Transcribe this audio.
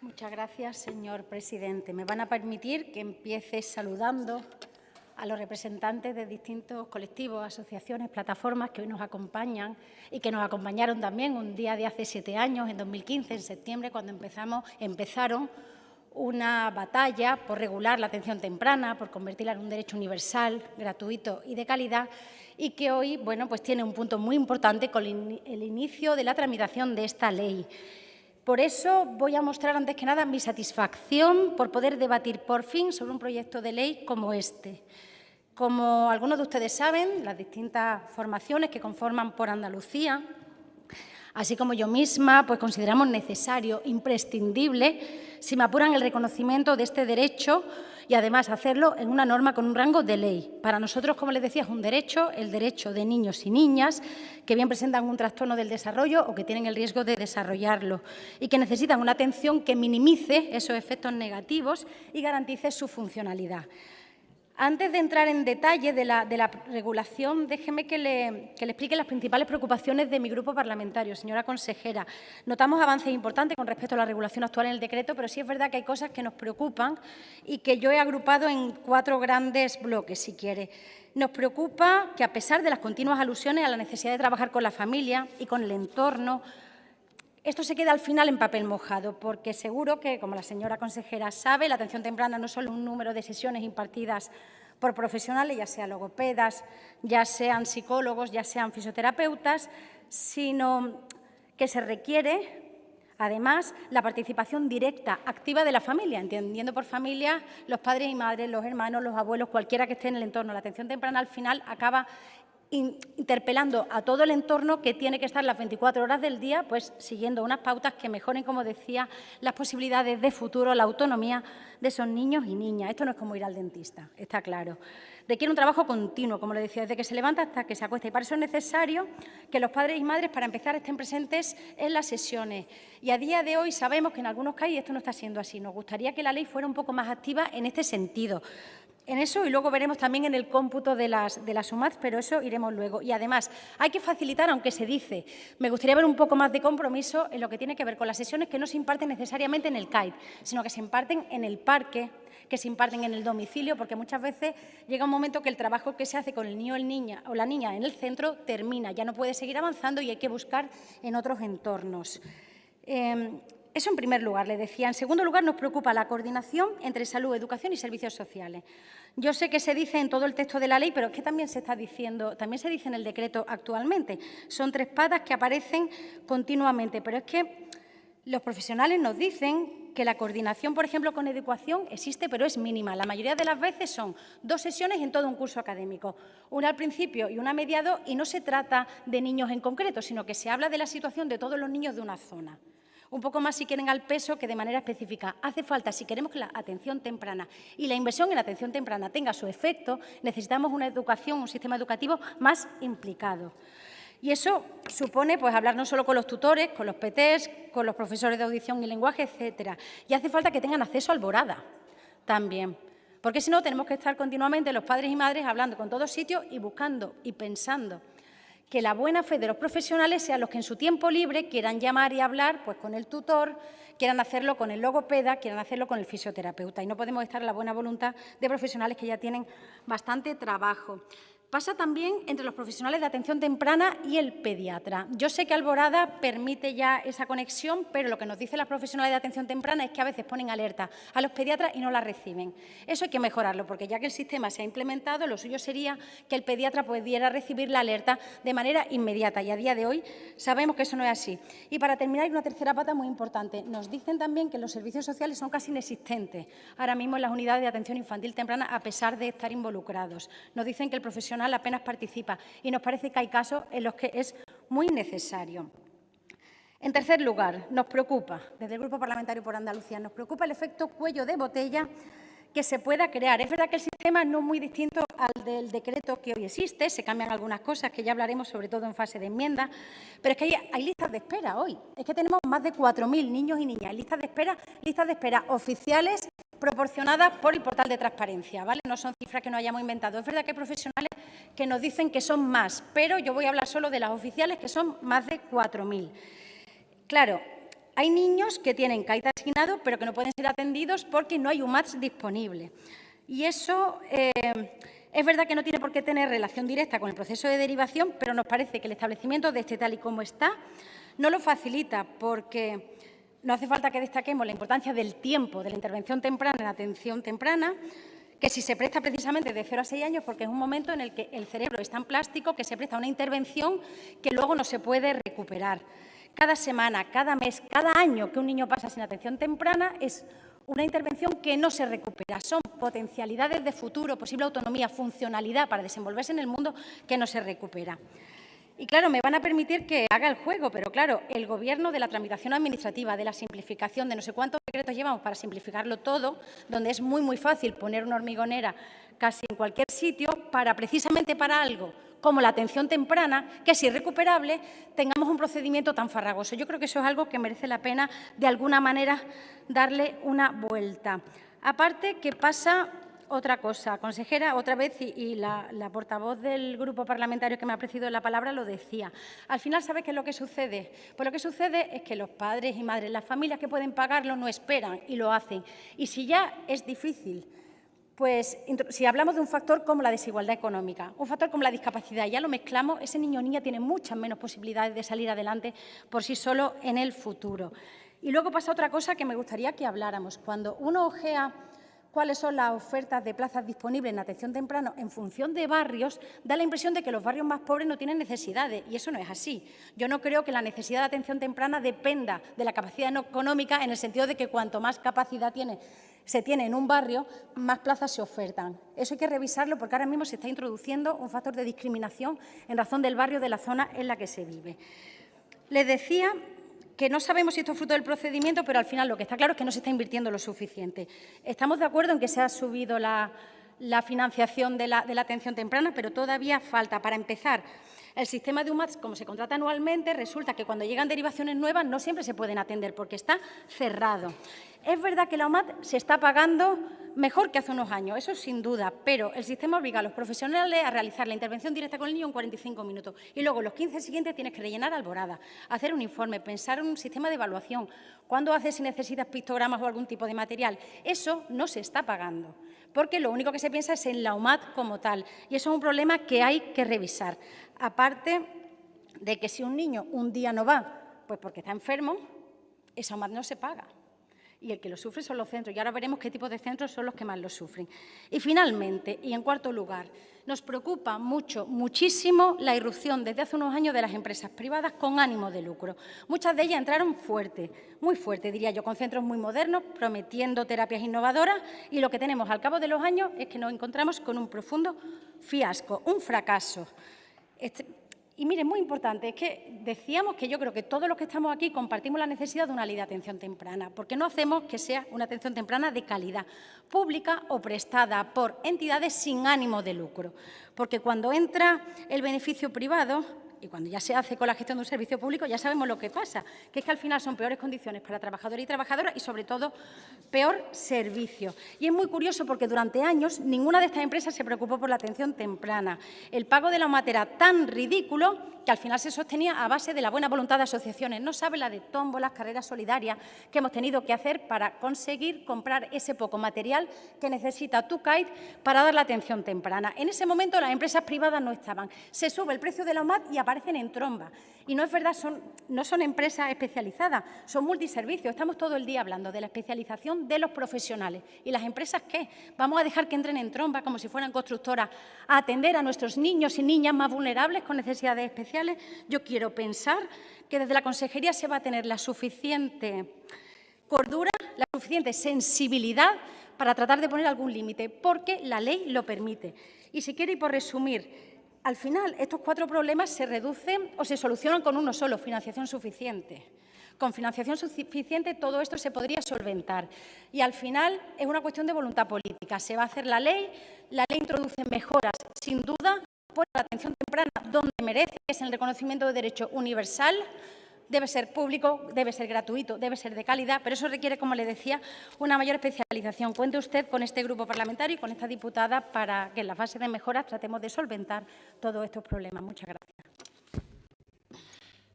Muchas gracias, señor presidente. Me van a permitir que empiece saludando a los representantes de distintos colectivos, asociaciones, plataformas que hoy nos acompañan y que nos acompañaron también un día de hace 7 años, en 2015, en septiembre, cuando empezaron una batalla por regular la atención temprana, por convertirla en un derecho universal, gratuito y de calidad, y que hoy, pues tiene un punto muy importante con el inicio de la tramitación de esta ley. Por eso voy a mostrar, antes que nada, mi satisfacción por poder debatir por fin sobre un proyecto de ley como este. Como algunos de ustedes saben, las distintas formaciones que conforman Por Andalucía, así como yo misma, pues consideramos necesario, imprescindible, si me apuran, el reconocimiento de este derecho y, además, hacerlo en una norma con un rango de ley. Para nosotros, como les decía, es un derecho, el derecho de niños y niñas que bien presentan un trastorno del desarrollo o que tienen el riesgo de desarrollarlo y que necesitan una atención que minimice esos efectos negativos y garantice su funcionalidad. Antes de entrar en detalle de la regulación, déjeme que le explique las principales preocupaciones de mi grupo parlamentario. Señora consejera, notamos avances importantes con respecto a la regulación actual en el decreto, pero sí es verdad que hay cosas que nos preocupan y que yo he agrupado en 4 grandes bloques, si quiere. Nos preocupa que, a pesar de las continuas alusiones a la necesidad de trabajar con la familia y con el entorno, esto se queda al final en papel mojado, porque seguro que, como la señora consejera sabe, la atención temprana no es solo un número de sesiones impartidas por profesionales, ya sean logopedas, ya sean psicólogos, ya sean fisioterapeutas, sino que se requiere, además, la participación directa, activa de la familia, entendiendo por familia los padres y madres, los hermanos, los abuelos, cualquiera que esté en el entorno. La atención temprana, al final, acaba interpelando a todo el entorno, que tiene que estar las 24 horas del día, pues siguiendo unas pautas que mejoren, como decía, las posibilidades de futuro, la autonomía de esos niños y niñas. Esto no es como ir al dentista, está claro. Requiere un trabajo continuo, como le decía, desde que se levanta hasta que se acuesta, y para eso es necesario que los padres y madres, para empezar, estén presentes en las sesiones. Y a día de hoy sabemos que en algunos casos esto no está siendo así. Nos gustaría que la ley fuera un poco más activa en este sentido. En eso, y luego veremos también en el cómputo de las UMAD, pero eso iremos luego. Y, además, hay que facilitar, aunque se dice, me gustaría ver un poco más de compromiso en lo que tiene que ver con las sesiones que no se imparten necesariamente en el CAID, sino que se imparten en el parque, que se imparten en el domicilio, porque muchas veces llega un momento que el trabajo que se hace con el niño o la niña en el centro termina, ya no puede seguir avanzando y hay que buscar en otros entornos. Eso en primer lugar, le decía. En segundo lugar, nos preocupa la coordinación entre salud, educación y servicios sociales. Yo sé que se dice en todo el texto de la ley, pero es que también se está diciendo, también se dice en el decreto actualmente. Son 3 patas que aparecen continuamente, pero es que los profesionales nos dicen que la coordinación, por ejemplo, con educación existe, pero es mínima. La mayoría de las veces son 2 sesiones en todo un curso académico, una al principio y una a mediados, y no se trata de niños en concreto, sino que se habla de la situación de todos los niños de una zona. Un poco más, si quieren, al peso que de manera específica. Hace falta, si queremos que la atención temprana y la inversión en la atención temprana tenga su efecto, necesitamos una educación, un sistema educativo más implicado. Y eso supone, pues, hablar no solo con los tutores, con los PTs, con los profesores de audición y lenguaje, etcétera. Y hace falta que tengan acceso a Alborada también, porque si no tenemos que estar continuamente los padres y madres hablando con todos sitios y buscando y pensando que la buena fe de los profesionales sea los que en su tiempo libre quieran llamar y hablar, pues, con el tutor, quieran hacerlo con el logopeda, quieran hacerlo con el fisioterapeuta. Y no podemos estar en la buena voluntad de profesionales que ya tienen bastante trabajo. Pasa también entre los profesionales de atención temprana y el pediatra. Yo sé que Alborada permite ya esa conexión, pero lo que nos dicen las profesionales de atención temprana es que a veces ponen alerta a los pediatras y no la reciben. Eso hay que mejorarlo, porque ya que el sistema se ha implementado, lo suyo sería que el pediatra pudiera recibir la alerta de manera inmediata, y a día de hoy sabemos que eso no es así. Y, para terminar, hay una tercera pata muy importante. Nos dicen también que los servicios sociales son casi inexistentes ahora mismo en las unidades de atención infantil temprana, a pesar de estar involucrados. Nos dicen que el profesional apenas participa, y nos parece que hay casos en los que es muy necesario. En tercer lugar, nos preocupa, desde el Grupo Parlamentario por Andalucía, nos preocupa el efecto cuello de botella que se pueda crear. Es verdad que el sistema no es muy distinto al del decreto que hoy existe, se cambian algunas cosas que ya hablaremos, sobre todo en fase de enmienda, pero es que hay listas de espera hoy. Es que tenemos más de 4.000 niños y niñas en listas de espera oficiales, proporcionadas por el portal de transparencia, ¿vale? No son cifras que nos hayamos inventado. Es verdad que hay profesionales que nos dicen que son más, pero yo voy a hablar solo de las oficiales, que son más de 4.000. Claro, Hay niños que tienen CAIT asignado, pero que no pueden ser atendidos porque no hay UMAT disponible. Y eso es verdad que no tiene por qué tener relación directa con el proceso de derivación, pero nos parece que el establecimiento de este tal y como está no lo facilita, porque no hace falta que destaquemos la importancia del tiempo de la intervención temprana en la atención temprana, que si se presta precisamente de 0 a 6 años, porque es un momento en el que el cerebro es tan plástico que se presta una intervención que luego no se puede recuperar. Cada semana, cada mes, cada año que un niño pasa sin atención temprana es una intervención que no se recupera. Son potencialidades de futuro, posible autonomía, funcionalidad para desenvolverse en el mundo que no se recupera. Y claro, me van a permitir que haga el juego, pero claro, el Gobierno de la tramitación administrativa, de la simplificación, de no sé cuántos decretos llevamos para simplificarlo todo, donde es muy fácil poner una hormigonera casi en cualquier sitio, precisamente para algo como la atención temprana, que es irrecuperable, tengamos un procedimiento tan farragoso. Yo creo que eso es algo que merece la pena, de alguna manera, darle una vuelta. Aparte, que pasa otra cosa, consejera, otra vez, y la portavoz del grupo parlamentario que me ha precedido la palabra lo decía. Al final, ¿sabes qué es lo que sucede? Pues lo que sucede es que los padres y madres, las familias que pueden pagarlo, no esperan y lo hacen. Y si ya es difícil, pues si hablamos de un factor como la desigualdad económica, un factor como la discapacidad, ya lo mezclamos, ese niño o niña tiene muchas menos posibilidades de salir adelante por sí solo en el futuro. Y luego pasa otra cosa que me gustaría que habláramos. Cuando uno ojea cuáles son las ofertas de plazas disponibles en atención temprana en función de barrios, da la impresión de que los barrios más pobres no tienen necesidades, y eso no es así. Yo no creo que la necesidad de atención temprana dependa de la capacidad económica, en el sentido de que cuanto más capacidad se tiene en un barrio, más plazas se ofertan. Eso hay que revisarlo, porque ahora mismo se está introduciendo un factor de discriminación en razón del barrio, de la zona en la que se vive. Les decía que no sabemos si esto es fruto del procedimiento, pero al final lo que está claro es que no se está invirtiendo lo suficiente. Estamos de acuerdo en que se ha subido la financiación de la atención temprana, pero todavía falta. Para empezar, el sistema de UMAT, como se contrata anualmente, resulta que cuando llegan derivaciones nuevas no siempre se pueden atender porque está cerrado. Es verdad que la UMAT se está pagando mejor que hace unos años, eso sin duda, pero el sistema obliga a los profesionales a realizar la intervención directa con el niño en 45 minutos y luego los 15 siguientes tienes que rellenar alborada, hacer un informe, pensar en un sistema de evaluación, cuándo haces si necesitas pictogramas o algún tipo de material. Eso no se está pagando, porque lo único que se piensa es en la UMAT como tal, y eso es un problema que hay que revisar. Aparte de que si un niño un día no va, pues porque está enfermo, esa UMAT no se paga. Y el que lo sufre son los centros, y ahora veremos qué tipos de centros son los que más lo sufren. Y finalmente, y en cuarto lugar, nos preocupa muchísimo la irrupción desde hace unos años de las empresas privadas con ánimo de lucro. Muchas de ellas entraron fuerte, muy fuerte, diría yo, con centros muy modernos, prometiendo terapias innovadoras, y lo que tenemos al cabo de los años es que nos encontramos con un profundo fiasco, un fracaso. Y mire, muy importante, es que decíamos que yo creo que todos los que estamos aquí compartimos la necesidad de una ley de atención temprana, porque no hacemos que sea una atención temprana de calidad, pública o prestada por entidades sin ánimo de lucro, porque cuando entra el beneficio privado y cuando ya se hace con la gestión de un servicio público, ya sabemos lo que pasa, que es que al final son peores condiciones para trabajadores y trabajadoras y, sobre todo, peor servicio. Y es muy curioso porque durante años ninguna de estas empresas se preocupó por la atención temprana. El pago de la UMAT era tan ridículo que al final se sostenía a base de la buena voluntad de asociaciones. No sabe la de tómbolas, carreras solidarias que hemos tenido que hacer para conseguir comprar ese poco material que necesita tu CAIT para dar la atención temprana. En ese momento las empresas privadas no estaban. Se sube el precio de la UMAT y aparecen en tromba. Y no es verdad, no son empresas especializadas, son multiservicios. Estamos todo el día hablando de la especialización de los profesionales. ¿Y las empresas qué? ¿Vamos a dejar que entren en tromba como si fueran constructoras a atender a nuestros niños y niñas más vulnerables con necesidades especiales? Yo quiero pensar que desde la Consejería se va a tener la suficiente cordura, la suficiente sensibilidad para tratar de poner algún límite, porque la ley lo permite. Y si quiere, y por resumir, al final, estos 4 problemas se reducen o se solucionan con uno solo, financiación suficiente. Con financiación suficiente todo esto se podría solventar. Y al final es una cuestión de voluntad política. Se va a hacer la ley introduce mejoras, sin duda, por la atención temprana donde merece, que es el reconocimiento de derecho universal. Debe ser público, debe ser gratuito, debe ser de calidad, pero eso requiere, como le decía, una mayor especialización. Cuente usted con este grupo parlamentario y con esta diputada para que en la fase de mejoras tratemos de solventar todos estos problemas. Muchas gracias.